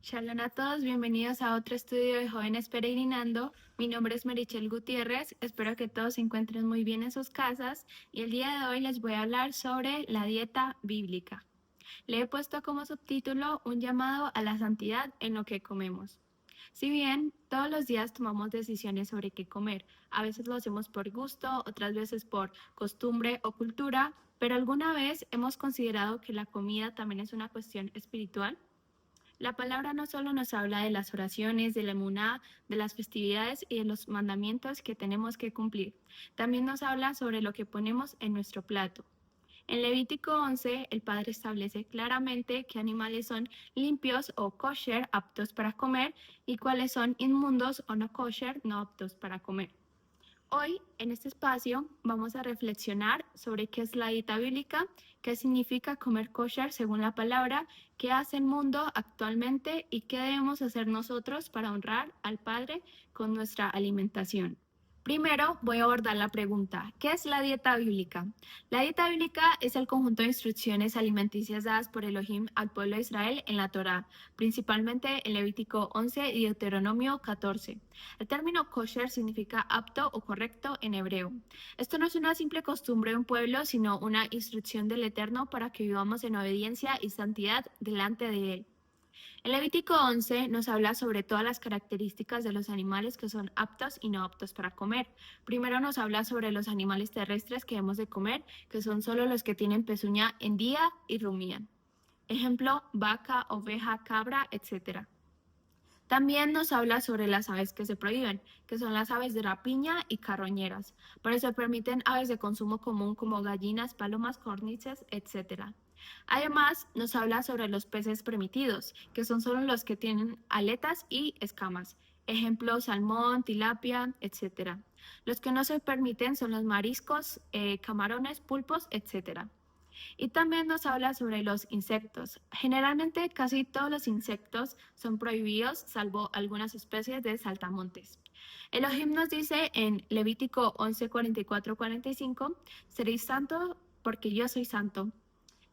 Shalom a todos, bienvenidos a otro estudio de Jóvenes Peregrinando. Mi nombre es Marichel Gutiérrez, espero que todos se encuentren muy bien en sus casas y el día de hoy les voy a hablar sobre la dieta bíblica. Le he puesto como subtítulo un llamado a la santidad en lo que comemos. Si bien todos los días tomamos decisiones sobre qué comer, a veces lo hacemos por gusto, otras veces por costumbre o cultura, pero ¿alguna vez hemos considerado que la comida también es una cuestión espiritual? La palabra no solo nos habla de las oraciones, de la emuná, de las festividades y de los mandamientos que tenemos que cumplir. También nos habla sobre lo que ponemos en nuestro plato. En Levítico 11, el Padre establece claramente qué animales son limpios o kosher, aptos para comer, y cuáles son inmundos o no kosher, no aptos para comer. Hoy, en este espacio, vamos a reflexionar sobre qué es la dieta bíblica, qué significa comer kosher según la palabra, qué hace el mundo actualmente y qué debemos hacer nosotros para honrar al Padre con nuestra alimentación. Primero voy a abordar la pregunta, ¿qué es la dieta bíblica? La dieta bíblica es el conjunto de instrucciones alimenticias dadas por Elohim al pueblo de Israel en la Torá, principalmente en Levítico 11 y Deuteronomio 14. El término kosher significa apto o correcto en hebreo. Esto no es una simple costumbre de un pueblo, sino una instrucción del Eterno para que vivamos en obediencia y santidad delante de Él. El Levítico 11 nos habla sobre todas las características de los animales que son aptos y no aptos para comer. Primero nos habla sobre los animales terrestres que hemos de comer, que son solo los que tienen pezuña en día y rumían. Ejemplo, vaca, oveja, cabra, etc. También nos habla sobre las aves que se prohíben, que son las aves de rapiña y carroñeras, pero se permiten aves de consumo común como gallinas, palomas, codornices, etc. Además, nos habla sobre los peces permitidos, que son solo los que tienen aletas y escamas. Ejemplo, salmón, tilapia, etc. Los que no se permiten son los mariscos, camarones, pulpos, etc. Y también nos habla sobre los insectos. Generalmente casi todos los insectos son prohibidos, salvo algunas especies de saltamontes. Elohim nos dice en Levítico 11, 44, 45, seréis santos porque yo soy santo.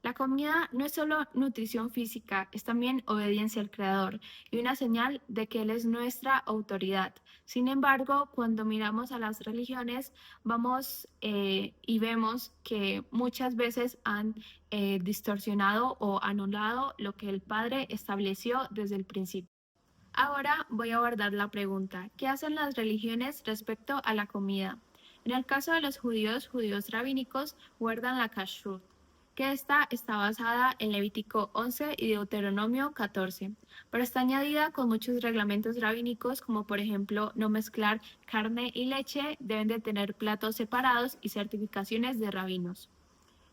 La comida no es solo nutrición física, es también obediencia al Creador y una señal de que Él es nuestra autoridad. Sin embargo, cuando miramos a las religiones, vamos y vemos que muchas veces han distorsionado o anulado lo que el Padre estableció desde el principio. Ahora voy a abordar la pregunta, ¿qué hacen las religiones respecto a la comida? En el caso de los judíos rabínicos guardan la kashrut, que esta está basada en Levítico 11 y Deuteronomio 14, pero está añadida con muchos reglamentos rabínicos, como por ejemplo no mezclar carne y leche, deben de tener platos separados y certificaciones de rabinos.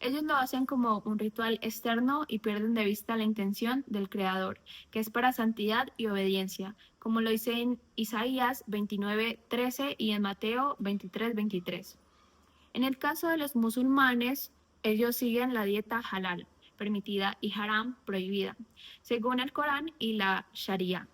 Ellos lo hacen como un ritual externo y pierden de vista la intención del Creador, que es para santidad y obediencia, como lo dice en Isaías 29:13 y en Mateo 23:23. En el caso de los musulmanes, ellos siguen la dieta halal, permitida, y haram, prohibida, según el Corán y la Sharia.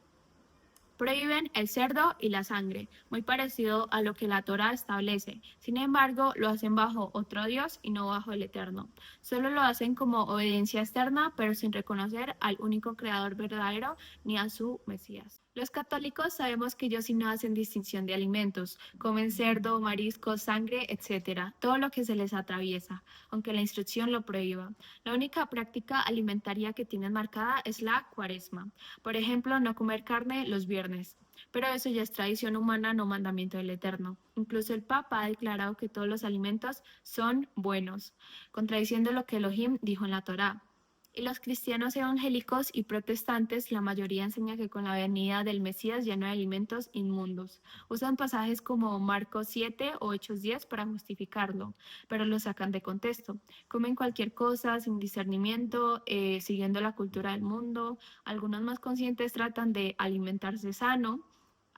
Prohíben el cerdo y la sangre, muy parecido a lo que la Torá establece. Sin embargo, lo hacen bajo otro Dios y no bajo el Eterno. Solo lo hacen como obediencia externa, pero sin reconocer al único creador verdadero ni a su Mesías. Los católicos sabemos que ellos sí no hacen distinción de alimentos, comen cerdo, mariscos, sangre, etc., todo lo que se les atraviesa, aunque la instrucción lo prohíba. La única práctica alimentaria que tienen marcada es la cuaresma. Por ejemplo, no comer carne los viernes. Pero eso ya es tradición humana, no mandamiento del Eterno. Incluso el Papa ha declarado que todos los alimentos son buenos, contradiciendo lo que Elohim dijo en la Torá. Y los cristianos evangélicos y protestantes, la mayoría enseña que con la venida del Mesías ya no hay alimentos inmundos. Usan pasajes como Marcos 7 o Hechos 10 para justificarlo, pero lo sacan de contexto. Comen cualquier cosa sin discernimiento, siguiendo la cultura del mundo. Algunos más conscientes tratan de alimentarse sano,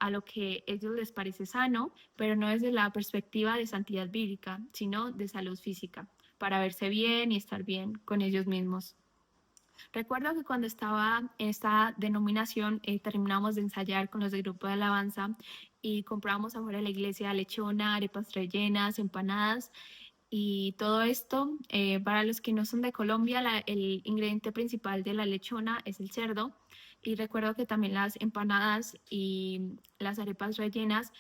a lo que a ellos les parece sano, pero no desde la perspectiva de santidad bíblica, sino de salud física, para verse bien y estar bien con ellos mismos. Recuerdo que cuando estaba en esta denominación, terminamos de ensayar con los del grupo de alabanza y compramos afuera de la iglesia lechona, arepas rellenas, empanadas y todo esto. Para los que no son de Colombia, el ingrediente principal de la lechona es el cerdo. Y recuerdo que también las empanadas y las arepas rellenas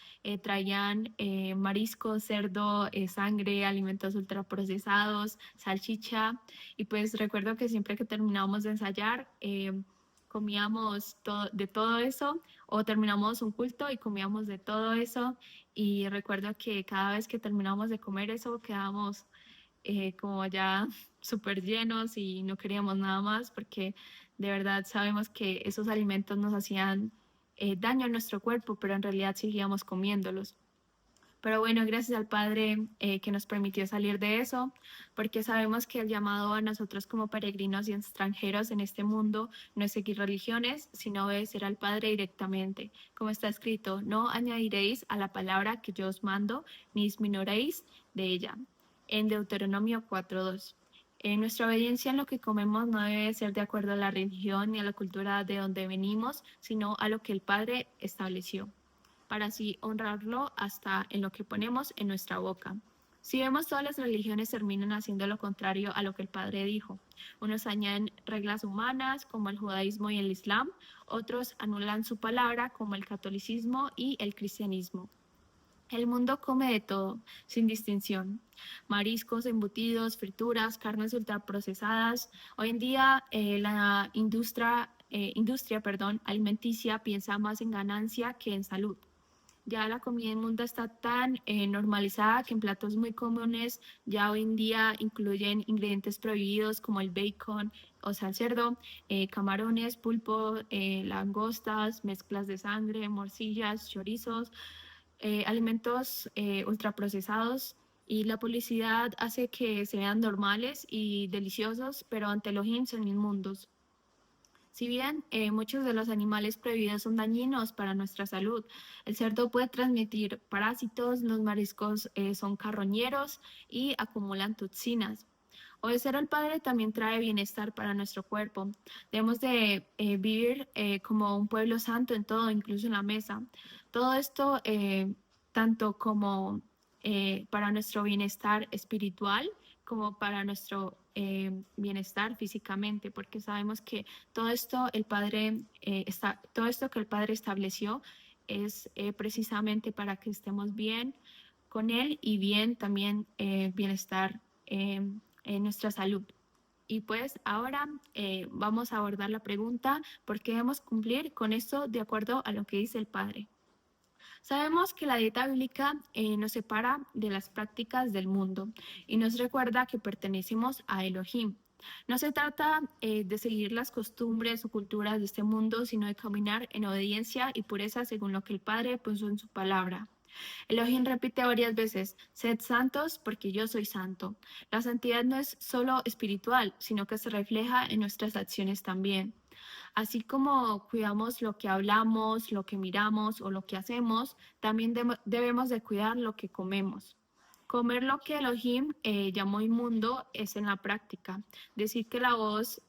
traían marisco, cerdo, sangre, alimentos ultraprocesados, salchicha. Y pues recuerdo que siempre que terminábamos de ensayar, comíamos de todo eso, o terminamos un culto y comíamos de todo eso. Y recuerdo que cada vez que terminábamos de comer eso, quedábamos como ya súper llenos y no queríamos nada más porque de verdad sabemos que esos alimentos nos hacían daño a nuestro cuerpo, pero en realidad seguíamos comiéndolos. Pero bueno, gracias al Padre que nos permitió salir de eso, porque sabemos que el llamado a nosotros como peregrinos y extranjeros en este mundo no es seguir religiones, sino obedecer al Padre directamente. Como está escrito, no añadiréis a la palabra que yo os mando, ni disminuiréis de ella. En Deuteronomio 4:2. Nuestra obediencia en lo que comemos no debe ser de acuerdo a la religión ni a la cultura de donde venimos, sino a lo que el Padre estableció para así honrarlo hasta en lo que ponemos en nuestra boca. Si vemos, todas las religiones terminan haciendo lo contrario a lo que el Padre dijo. Unos añaden reglas humanas como el judaísmo y el islam, otros anulan su palabra como el catolicismo y el cristianismo. El mundo come de todo, sin distinción. Mariscos, embutidos, frituras, carnes ultraprocesadas. Hoy en día la industria alimenticia piensa más en ganancia que en salud. Ya la comida inmunda está tan normalizada que en platos muy comunes ya hoy en día incluyen ingredientes prohibidos como el bacon, o sea, el cerdo, camarones, pulpo, langostas, mezclas de sangre, morcillas, chorizos, alimentos ultraprocesados. Y la publicidad hace que se vean normales y deliciosos, pero ante Elohim son inmundos. Si bien muchos de los animales prohibidos son dañinos para nuestra salud, el cerdo puede transmitir parásitos, los mariscos son carroñeros y acumulan toxinas. Obedecer al Padre también trae bienestar para nuestro cuerpo. Debemos de vivir como un pueblo santo en todo, incluso en la mesa. Todo esto tanto como para nuestro bienestar espiritual como para nuestro bienestar físicamente, porque sabemos que todo esto todo esto que el Padre estableció es precisamente para que estemos bien con Él y bien también bienestar en nuestra salud. Y pues ahora vamos a abordar la pregunta, ¿por qué debemos cumplir con esto de acuerdo a lo que dice el Padre? Sabemos que la dieta bíblica nos separa de las prácticas del mundo y nos recuerda que pertenecemos a Elohim. No se trata de seguir las costumbres o culturas de este mundo, sino de caminar en obediencia y pureza según lo que el Padre puso en su palabra. Elohim repite varias veces, sed santos porque yo soy santo. La santidad no es solo espiritual, sino que se refleja en nuestras acciones también. Así como cuidamos lo que hablamos, lo que miramos o lo que hacemos, también debemos de cuidar lo que comemos. Comer lo que Elohim llamó inmundo es en la práctica. Decir que la voz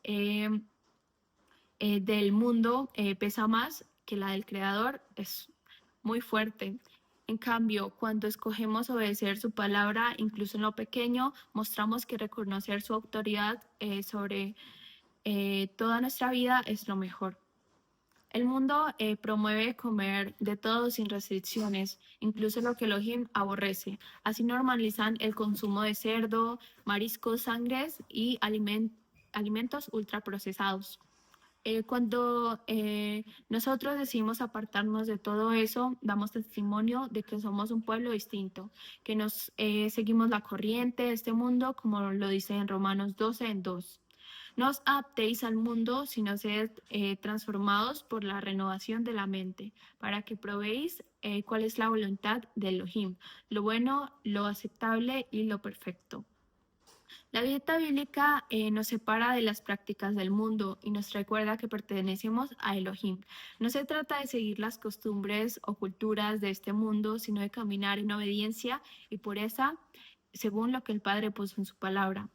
del mundo pesa más que la del Creador es muy fuerte. En cambio, cuando escogemos obedecer su palabra, incluso en lo pequeño, mostramos que reconocer su autoridad sobre toda nuestra vida es lo mejor. El mundo promueve comer de todo sin restricciones, incluso lo que Elohim aborrece. Así normalizan el consumo de cerdo, mariscos, sangres y alimentos ultraprocesados. Cuando nosotros decidimos apartarnos de todo eso, damos testimonio de que somos un pueblo distinto, que nos seguimos la corriente de este mundo, como lo dice en Romanos 12:2. No os adaptéis al mundo, sino sed transformados por la renovación de la mente, para que probéis cuál es la voluntad de Elohim, lo bueno, lo aceptable y lo perfecto. La dieta bíblica nos separa de las prácticas del mundo y nos recuerda que pertenecemos a Elohim. No se trata de seguir las costumbres o culturas de este mundo, sino de caminar en obediencia y pureza según lo que el Padre puso en su palabra.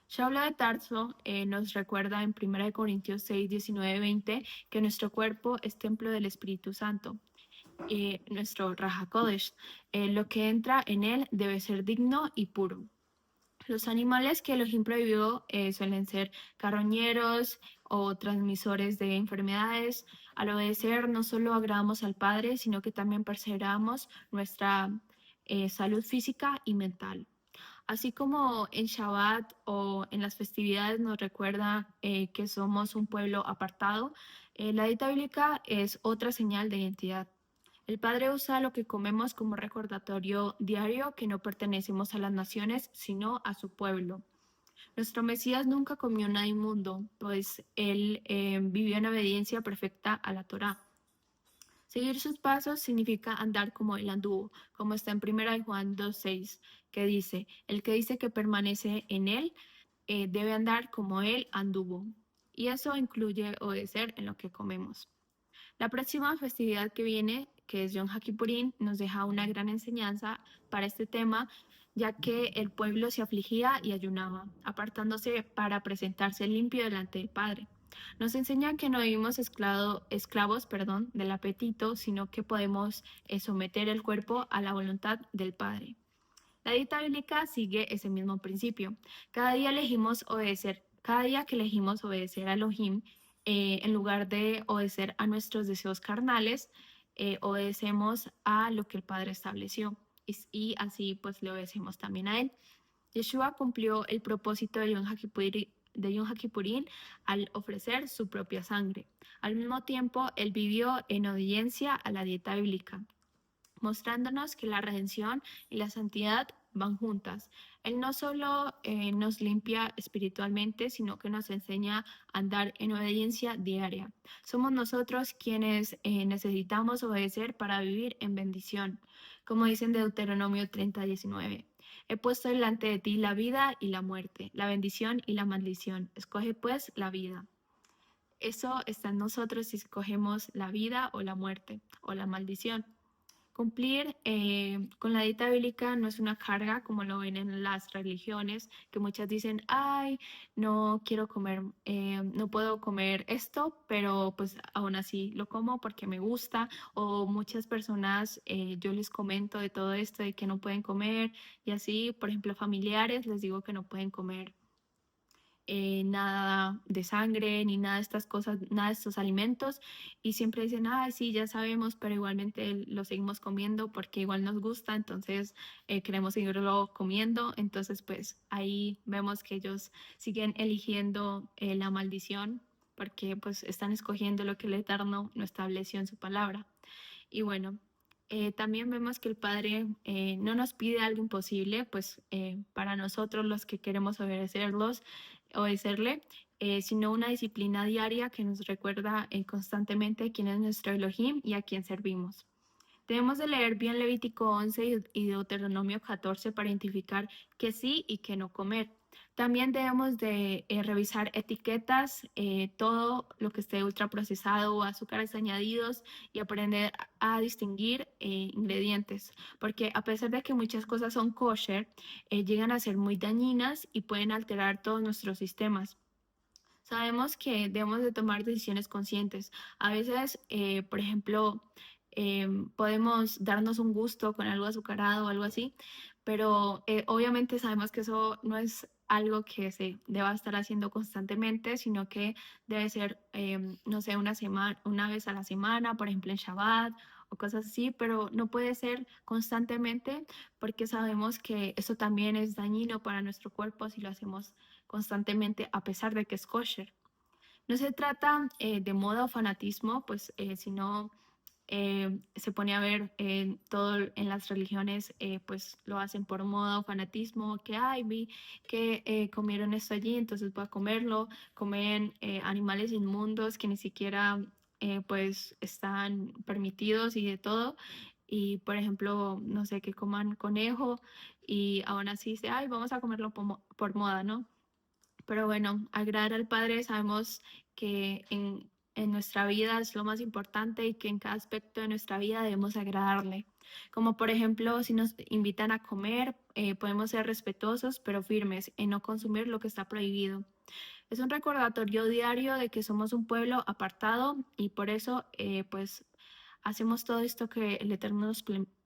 Saulo de Tarso nos recuerda en 1 Corintios 6, 19, 20 que nuestro cuerpo es templo del Espíritu Santo, nuestro Raja Kodesh. Lo que entra en él debe ser digno y puro. Los animales que Elohim prohibió suelen ser carroñeros o transmisores de enfermedades. Al obedecer no solo agradamos al Padre, sino que también perseveramos nuestra salud física y mental. Así como en Shabbat o en las festividades nos recuerda que somos un pueblo apartado, la dieta bíblica es otra señal de identidad. El Padre usa lo que comemos como recordatorio diario que no pertenecemos a las naciones, sino a su pueblo. Nuestro Mesías nunca comió nada inmundo, pues él vivió en obediencia perfecta a la Torá. Seguir sus pasos significa andar como él anduvo, como está en 1 Juan 2:6, que dice, el que dice que permanece en él debe andar como él anduvo. Y eso incluye obedecer en lo que comemos. La próxima festividad que viene, que es Yom HaKippurim, nos deja una gran enseñanza para este tema, ya que el pueblo se afligía y ayunaba, apartándose para presentarse limpio delante del Padre. Nos enseña que no vivimos esclavos del apetito, sino que podemos someter el cuerpo a la voluntad del Padre. La dieta bíblica sigue ese mismo principio. Cada día que elegimos obedecer a Elohim, en lugar de obedecer a nuestros deseos carnales, obedecemos a lo que el Padre estableció y así pues le obedecemos también a Él. Yeshua cumplió el propósito de Yom HaKippurim al ofrecer su propia sangre. Al mismo tiempo, Él vivió en obediencia a la dieta bíblica, mostrándonos que la redención y la santidad van juntas. Él no solo nos limpia espiritualmente, sino que nos enseña a andar en obediencia diaria. Somos nosotros quienes necesitamos obedecer para vivir en bendición, como dicen Deuteronomio 30:19. He puesto delante de ti la vida y la muerte, la bendición y la maldición. Escoge pues la vida. Eso está en nosotros si escogemos la vida o la muerte o la maldición. Cumplir con la dieta bíblica no es una carga como lo ven en las religiones, que muchas dicen, ay, no quiero comer, no puedo comer esto, pero pues aún así lo como porque me gusta. O muchas personas, yo les comento de todo esto, de que no pueden comer y así, por ejemplo, familiares, les digo que no pueden comer nada de sangre ni nada de estas cosas, nada de estos alimentos y siempre dicen, ah, sí, ya sabemos, pero igualmente lo seguimos comiendo porque igual nos gusta, entonces queremos seguirlo comiendo, entonces pues ahí vemos que ellos siguen eligiendo la maldición porque pues están escogiendo lo que el Eterno no estableció en su palabra. Y bueno, también vemos que el Padre no nos pide algo imposible, pues para nosotros los que queremos obedecerle, sino una disciplina diaria que nos recuerda constantemente quién es nuestro Elohim y a quién servimos. Debemos de leer bien Levítico 11 y Deuteronomio 14 para identificar qué sí y qué no comer. También debemos de revisar etiquetas, todo lo que esté ultraprocesado o azúcares añadidos y aprender a distinguir ingredientes, porque a pesar de que muchas cosas son kosher, llegan a ser muy dañinas y pueden alterar todos nuestros sistemas. Sabemos que debemos de tomar decisiones conscientes. A veces, por ejemplo, podemos darnos un gusto con algo azucarado o algo así, pero obviamente sabemos que eso no es algo que se deba estar haciendo constantemente, sino que debe ser, no sé, una vez a la semana, por ejemplo en Shabbat o cosas así, pero no puede ser constantemente porque sabemos que eso también es dañino para nuestro cuerpo si lo hacemos constantemente a pesar de que es kosher. No se trata de moda o fanatismo, pues sino se pone a ver todo en las religiones, pues lo hacen por moda o fanatismo, que ay, vi que comieron esto allí, entonces voy a comerlo, comen animales inmundos que ni siquiera pues están permitidos y de todo. Y por ejemplo, no sé, que coman conejo y aún así dice, ay, vamos a comerlo por moda, ¿no? Pero bueno, agradar al Padre sabemos que en nuestra vida es lo más importante y que en cada aspecto de nuestra vida debemos agradarle. Como por ejemplo, si nos invitan a comer, podemos ser respetuosos pero firmes en no consumir lo que está prohibido. Es un recordatorio diario de que somos un pueblo apartado y por eso pues hacemos todo esto que el Eterno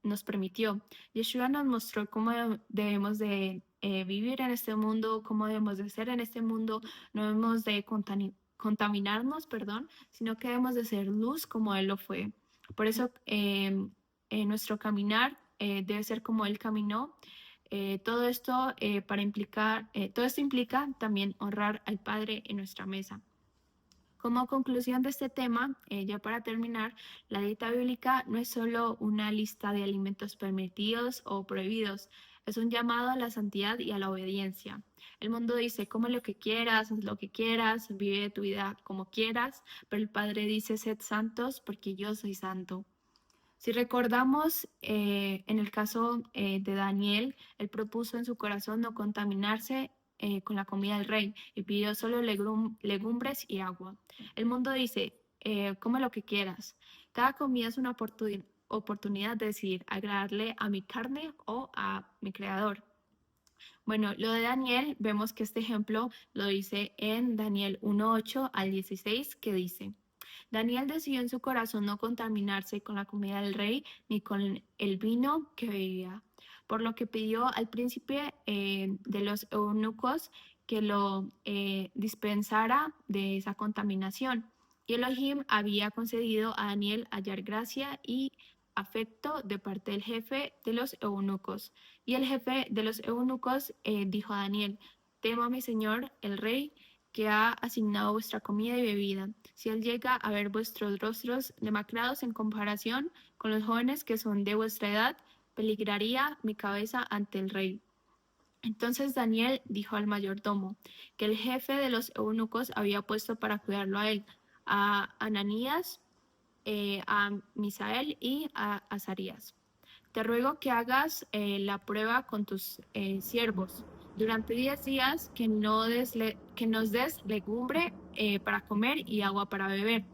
nos permitió. Yeshua nos mostró cómo debemos de vivir en este mundo, cómo debemos de ser en este mundo, no debemos de contaminarnos, perdón, sino que debemos de ser luz como Él lo fue. Por eso nuestro caminar debe ser como Él caminó. Todo esto todo esto implica también honrar al Padre en nuestra mesa. Como conclusión de este tema, ya para terminar, la dieta bíblica no es solo una lista de alimentos permitidos o prohibidos, es un llamado a la santidad y a la obediencia. El mundo dice, come lo que quieras, haz lo que quieras, vive tu vida como quieras, pero el Padre dice, sed santos porque yo soy santo. Si recordamos, en el caso de Daniel, él propuso en su corazón no contaminarse con la comida del rey y pidió solo legumbres y agua. El mundo dice, come lo que quieras. Cada comida es una oportunidad de decidir agradarle a mi carne o a mi creador. Bueno, lo de Daniel, vemos que este ejemplo lo dice en Daniel 1:8 al 16, que dice: Daniel decidió en su corazón no contaminarse con la comida del rey ni con el vino que bebía, por lo que pidió al príncipe de los eunucos que lo dispensara de esa contaminación. Y Elohim había concedido a Daniel hallar gracia y afecto de parte del jefe de los eunucos. Y el jefe de los eunucos dijo a Daniel: Temo a mi señor, el rey, que ha asignado vuestra comida y bebida. Si él llega a ver vuestros rostros demacrados en comparación con los jóvenes que son de vuestra edad, peligraría mi cabeza ante el rey. Entonces Daniel dijo al mayordomo que el jefe de los eunucos había puesto para cuidarlo a él, a Ananías, a Misael y a Azarías. Te ruego que hagas la prueba con tus siervos durante 10 días, que nos des legumbre para comer y agua para beber.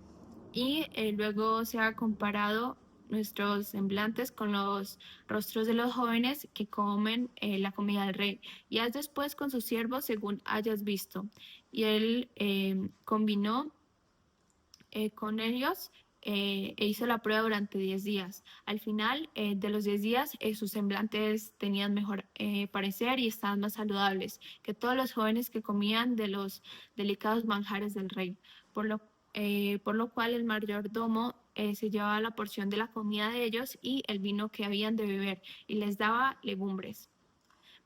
Y luego se ha comparado nuestros semblantes con los rostros de los jóvenes que comen la comida del rey. Y haz después con sus siervos según hayas visto. Y él combinó con ellos e hizo la prueba durante 10 días. Al final de los 10 días, sus semblantes tenían mejor parecer y estaban más saludables que todos los jóvenes que comían de los delicados manjares del rey. Por lo cual el mayordomo se llevaba la porción de la comida de ellos y el vino que habían de beber y les daba legumbres.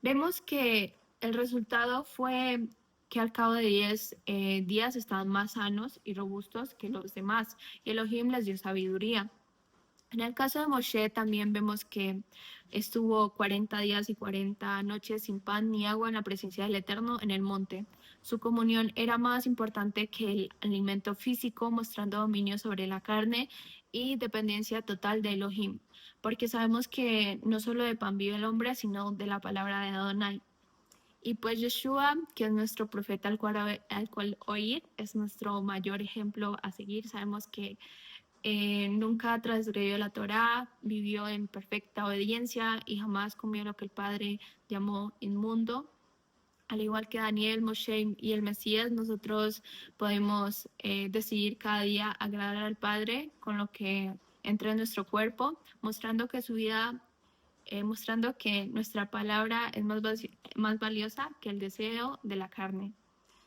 Vemos que el resultado fue que al cabo de 10 días estaban más sanos y robustos que los demás, y Elohim les dio sabiduría. En el caso de Moshe también vemos que estuvo 40 días y 40 noches sin pan ni agua en la presencia del Eterno en el monte. Su comunión era más importante que el alimento físico, mostrando dominio sobre la carne y dependencia total de Elohim, porque sabemos que no solo de pan vive el hombre, sino de la palabra de Adonai. Y pues Yeshua, que es nuestro profeta al cual oír, es nuestro mayor ejemplo a seguir. Sabemos que nunca transgredió la Torá, vivió en perfecta obediencia y jamás comió lo que el Padre llamó inmundo. Al igual que Daniel, Moshe y el Mesías, nosotros podemos decidir cada día agradar al Padre con lo que entra en nuestro cuerpo, mostrando que nuestra palabra es más valiosa que el deseo de la carne.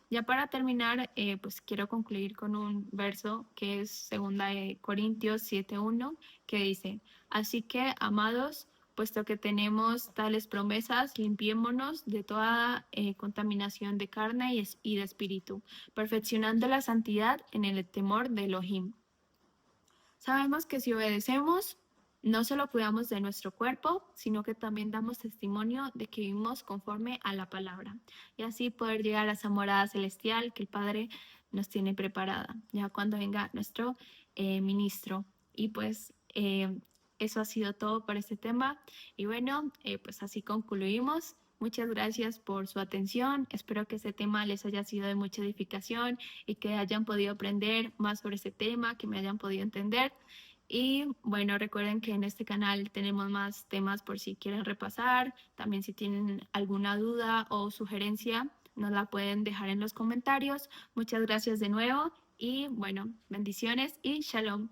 Ya para terminar, pues quiero concluir con un verso que es 2 Corintios 7:1, que dice: Así que, amados, puesto que tenemos tales promesas, limpiémonos de toda contaminación de carne y de espíritu, perfeccionando la santidad en el temor de Elohim. Sabemos que si obedecemos, no solo cuidamos de nuestro cuerpo, sino que también damos testimonio de que vivimos conforme a la palabra, y así poder llegar a esa morada celestial que el Padre nos tiene preparada, ya cuando venga nuestro ministro. Y pues eso ha sido todo para este tema. Y bueno, pues así concluimos. Muchas gracias por su atención. Espero que este tema les haya sido de mucha edificación y que hayan podido aprender más sobre este tema, que me hayan podido entender. Y bueno, recuerden que en este canal tenemos más temas por si quieren repasar. También si tienen alguna duda o sugerencia, nos la pueden dejar en los comentarios. Muchas gracias de nuevo y bueno, bendiciones y shalom.